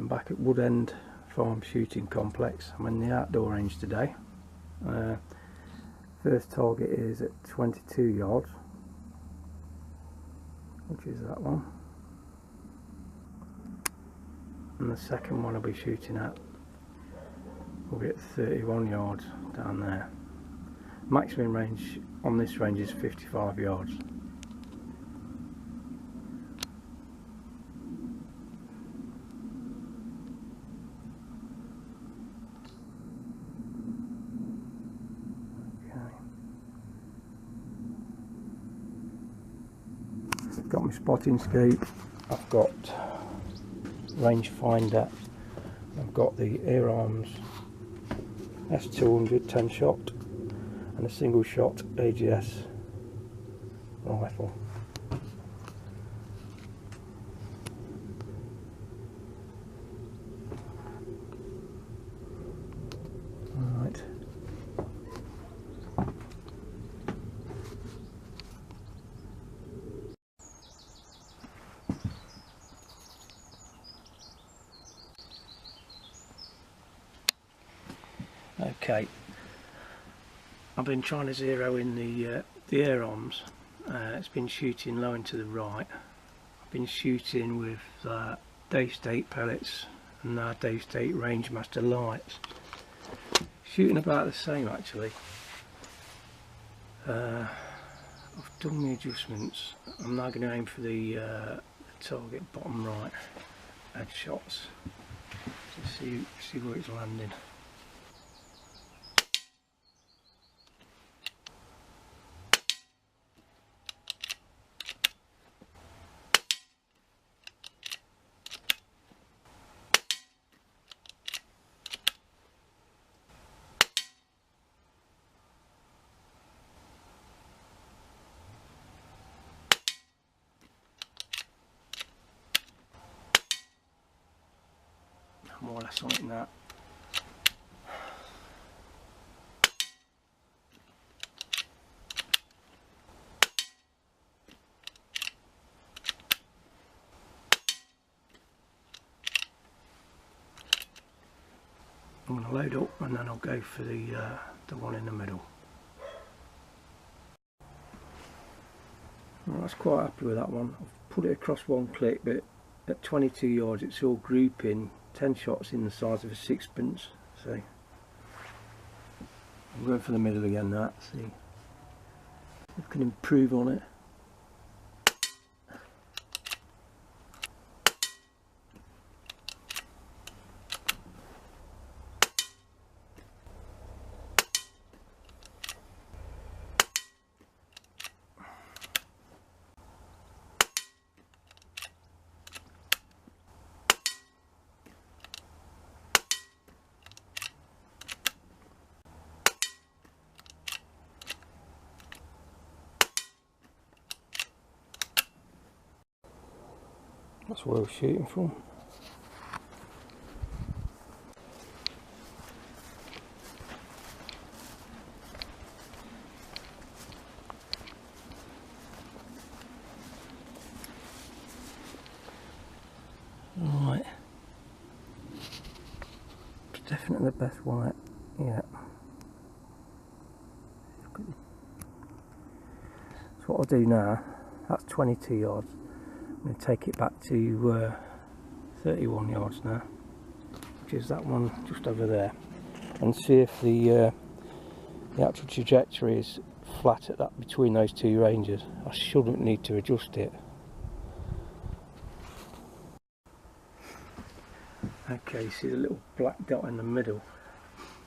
I'm back at Woodend Farm Shooting Complex. I'm in the outdoor range today. First target is at 22 yards, which is that one, and the second one I'll be shooting at will be at 31 yards down there. Maximum range on this range is 55 yards. Got my spotting scope, I've got rangefinder, I've got the Air Arms S200 10 shot and a single shot AGS rifle. Right. Okay, I've been trying to zero in the Air Arms. It's been shooting low and to the right. I've been shooting with Day State pellets and Day State Rangemaster lights. Shooting about the same actually. I've done the adjustments. I'm now going to aim for the target bottom right headshots to see where it's landing. More or less like that. I'm going to load up and then I'll go for the one in the middle. Well, I was quite happy with that one. I've put it across one click, but at 22 yards it's all grouping 10 shots in the size of a sixpence. So I'm going for the middle again now, see if I can improve on it. That's where I was shooting from. Right. It's definitely the best white. Yeah. So what I'll do now, that's 22 yards. I'm going to take it back to 31 yards now, which is that one just over there, and see if the actual trajectory is flat at that between those two ranges. I shouldn't need to adjust it. Okay, you see the little black dot in the middle?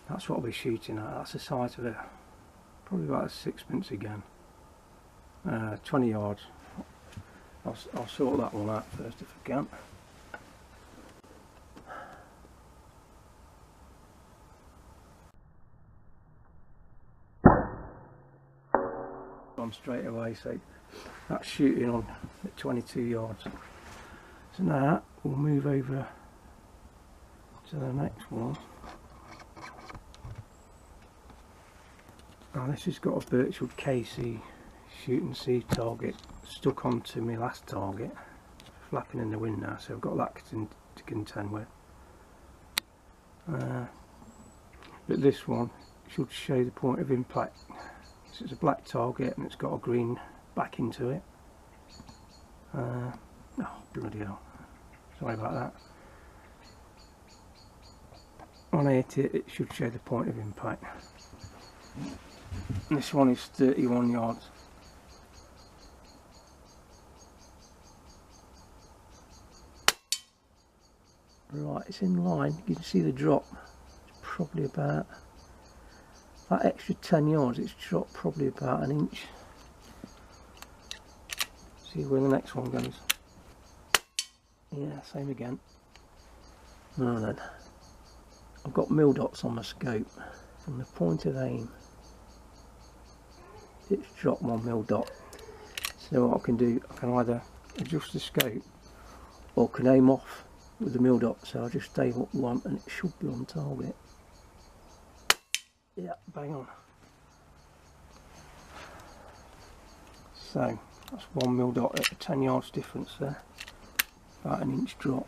That's what I'll be shooting at. That's the size of it. Probably about a sixpence again. 20 yards. I'll sort that one out first if I can. On straight away, so that's shooting on at 22 yards. So now we'll move over to the next one. Now this has got a Birchwood KC shoot and see target stuck onto my last target, flapping in the wind now, so I've got that to contend with. but this one should show the point of impact. So it's a black target and it's got a green backing to it. Oh bloody hell, sorry about that. When I hit it, it should show the point of impact. And this one is 31 yards. Right, it's in line. You can see the drop. It's probably about that extra 10 yards. It's dropped probably about an inch. See where the next one goes. Yeah, same again. Now then, I've got mil dots on my scope. From the point of aim, it's dropped one mil dot. So what I can do, I can either adjust the scope or can aim off with the mil dot. So I'll just stay up one and it should be on target. Yeah, bang on. So that's 1 mil dot at a 10 yards difference there. About an inch drop.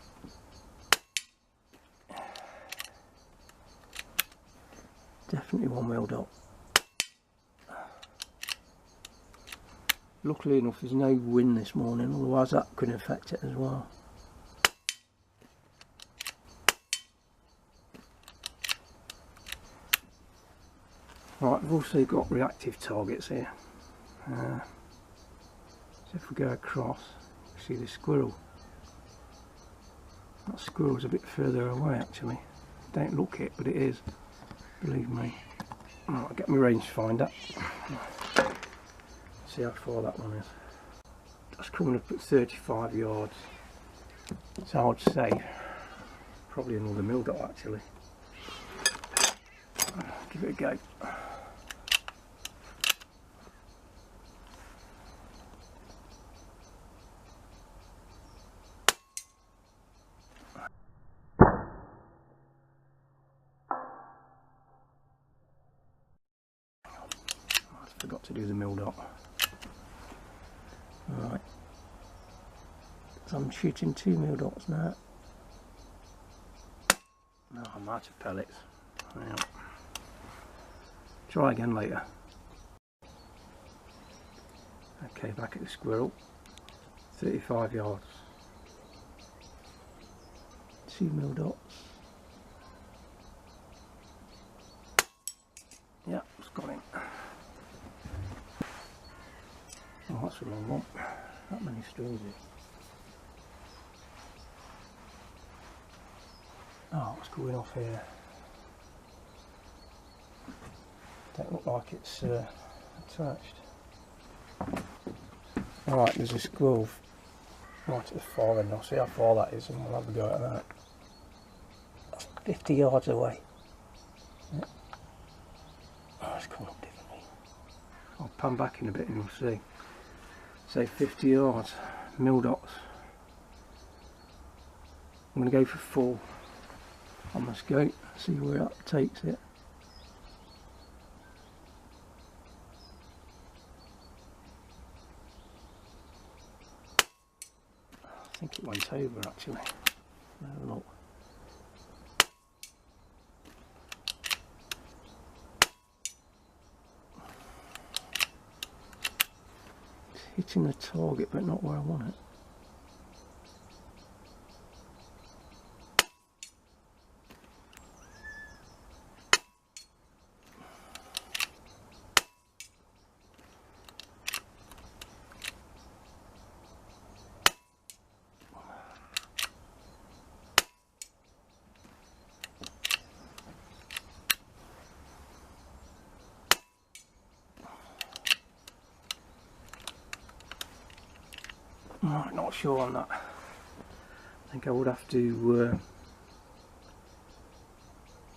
Definitely 1 mil dot. Luckily enough there's no wind this morning, otherwise that could affect it as well. Right, we've also got reactive targets here. So if we go across, you see the squirrel. That squirrel's a bit further away actually. Don't look it, but it is. Believe me. Right, I'll get my rangefinder. See how far that one is. That's coming up at 35 yards. So I'd say probably another mil dot actually. Give it a go. Forgot to do the mil dot. Right, so I'm shooting 2 mil dots now. No, I'm out of pellets. Yeah. Try again later. Okay, back at the squirrel. 35 yards. 2 mil dots. Yeah, it's got him. Oh, that's a long one. That many strings here. Oh, what's going off here? Don't look like it's attached. Alright, there's a squirrel right at the far end. I'll see how far that is and we'll have a go at that. That's 50 yards away. Yeah. Oh, it's coming up differently. I'll pan back in a bit and you'll see. Say 50 yards, mil dots. I'm going to go for 4 on my scope, see where that takes it. I think it went over actually. Have a look. Hitting the target but not where I want it. Not sure on that. I think I would have to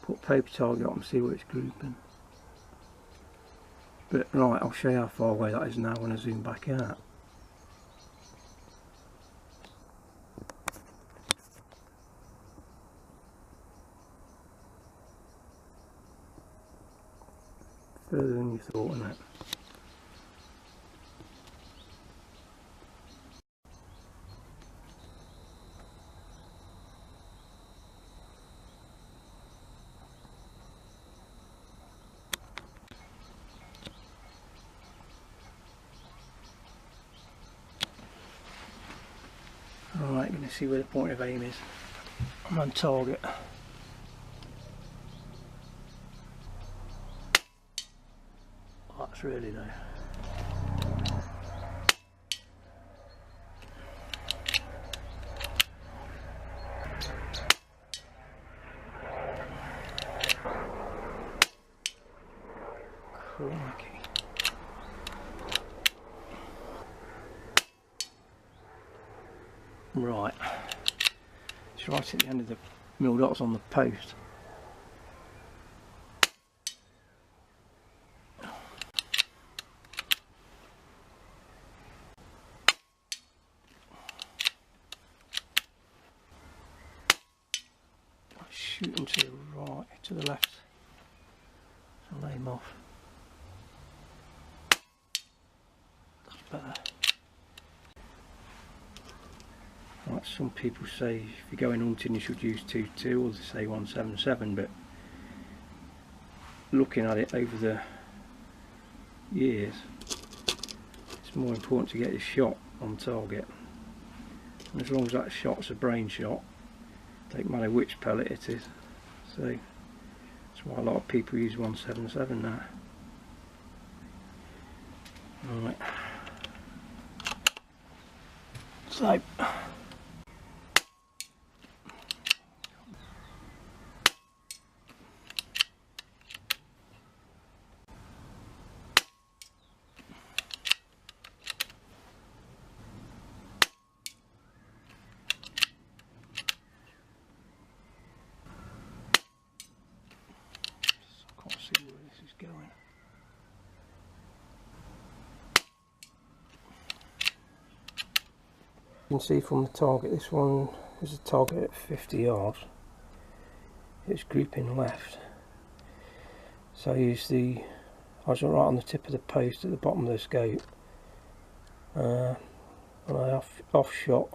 put paper target on and see where it's grouping. But right, I'll show you how far away that is now when I zoom back out. Further than you thought, isn't it? Right, going to see where the point of aim is. I'm on target. Oh, that's really low. Crikey. Right, it's right at the end of the mill dots on the post. Shooting to the right, to the left, so lay him off. That's better. Right, some people say if you're going hunting you should use 2.2, or they say 177, but looking at it over the years, it's more important to get your shot on target. And as long as that shot's a brain shot, don't matter which pellet it is. So that's why a lot of people use 177 now. Right. So I can't see where this is going. You can see from the target, this one is a target at 50 yards. It's grouping left. So I was right on the tip of the post at the bottom of the scope. And I off shot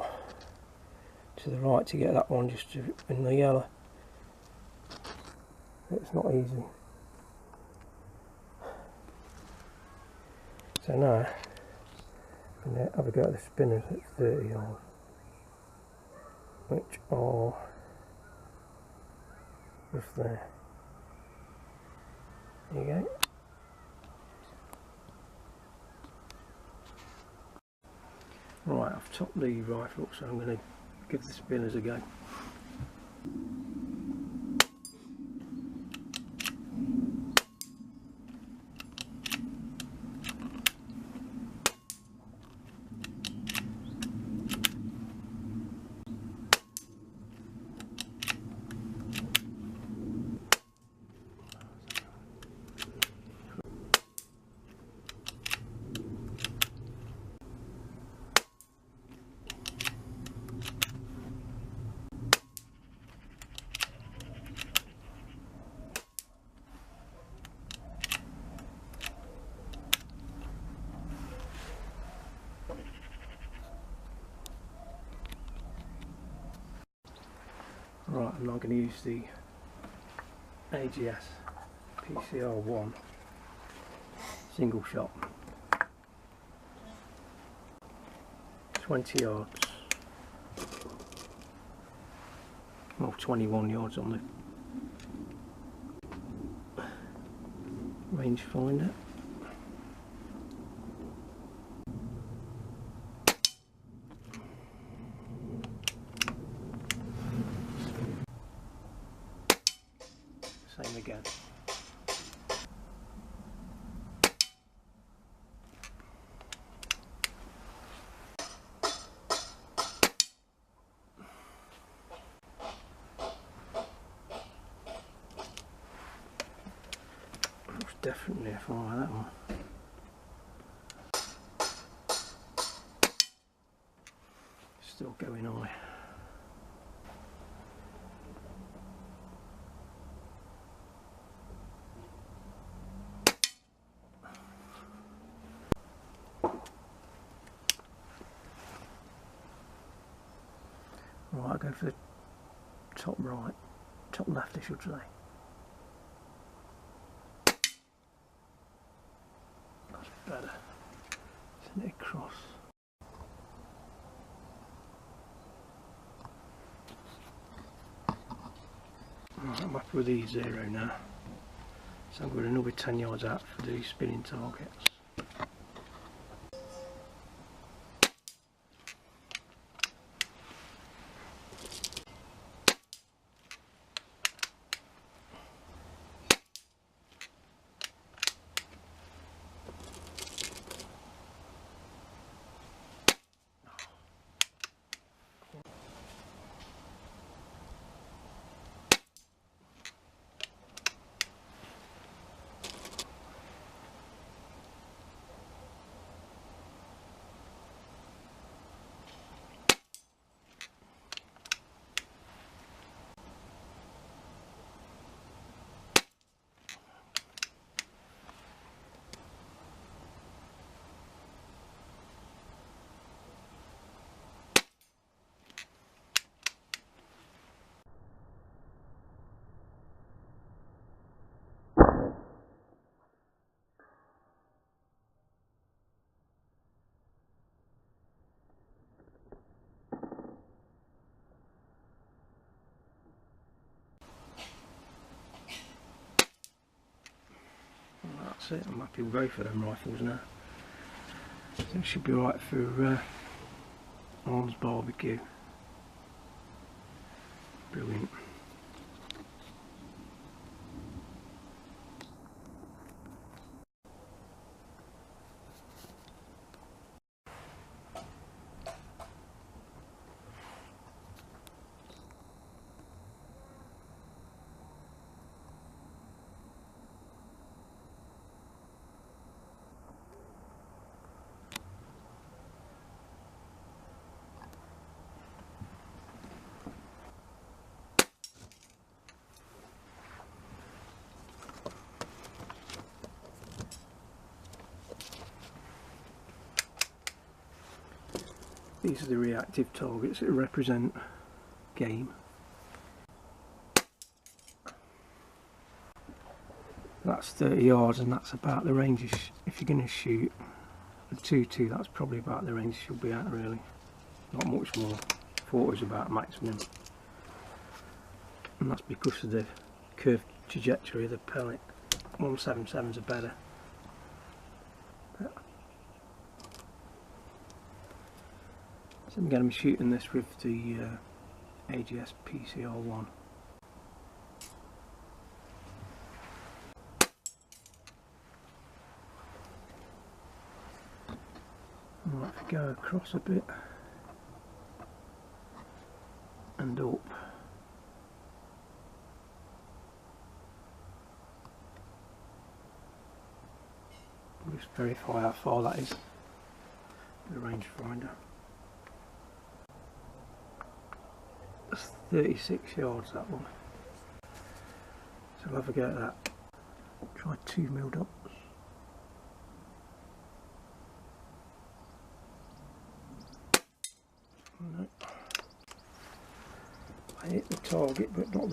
to the right to get that one just in the yellow. It's not easy. So now I'm going to have a go at the spinners at 30 yards, which are just there. There you go. Right, I've topped the rifle up, so I'm going to give the spinners a go. Right, I'm now going to use the AGS PCR1 single shot, 20 yards, well 21 yards on the rangefinder. Same again. That's definitely a fire, that one. Still going high. Right, I'll go for the top right, top left I should say. That's better. Send it across. Right, I'm happy with these 0 now. So I'm going another 10 yards out for the spinning targets. That's it, I'm happy with both of them rifles now. I think it should be right for Newarks BBQ. Brilliant. These are the reactive targets that represent game. That's 30 yards and that's about the range if you're going to shoot a 2-2, that's probably about the range you should be at really. Not much more. 40 is about maximum. And that's because of the curved trajectory of the pellet. 177s are better. So I'm going to be shooting this with the AGS PCR1. I might go across a bit and up. Just verify how far that is. The rangefinder. That's 36 yards, that one. So I'll have a go at that. Try 2mm dots. No. I hit the target, but not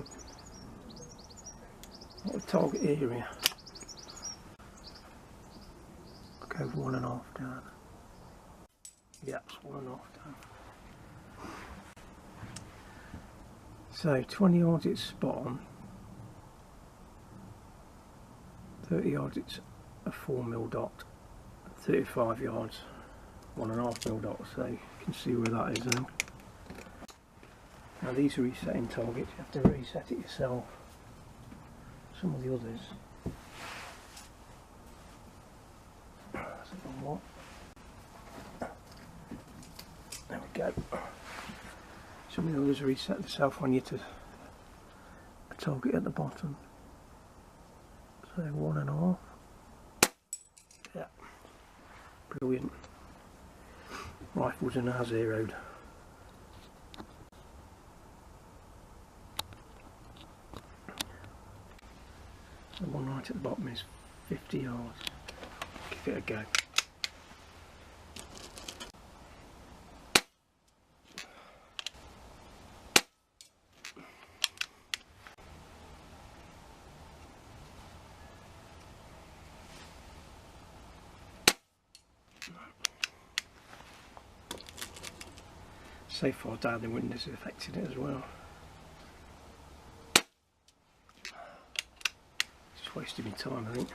the target area. I'll go 1.5 down. Yeah, it's 1.5 down. So 20 yards it's spot on, 30 yards it's a 4mm dot, 35 yards 1.5mm dot, so you can see where that is now. Now these are resetting targets, you have to reset it yourself. Some of the others, there we go. Some of the others reset themselves when you hit a target at the bottom. So 1.5. Yeah. Brilliant. Rifles are now zeroed. The one right at the bottom is 50 yards. Give it a go. So far down the wind has affected it as well. Just wasting my time, I think.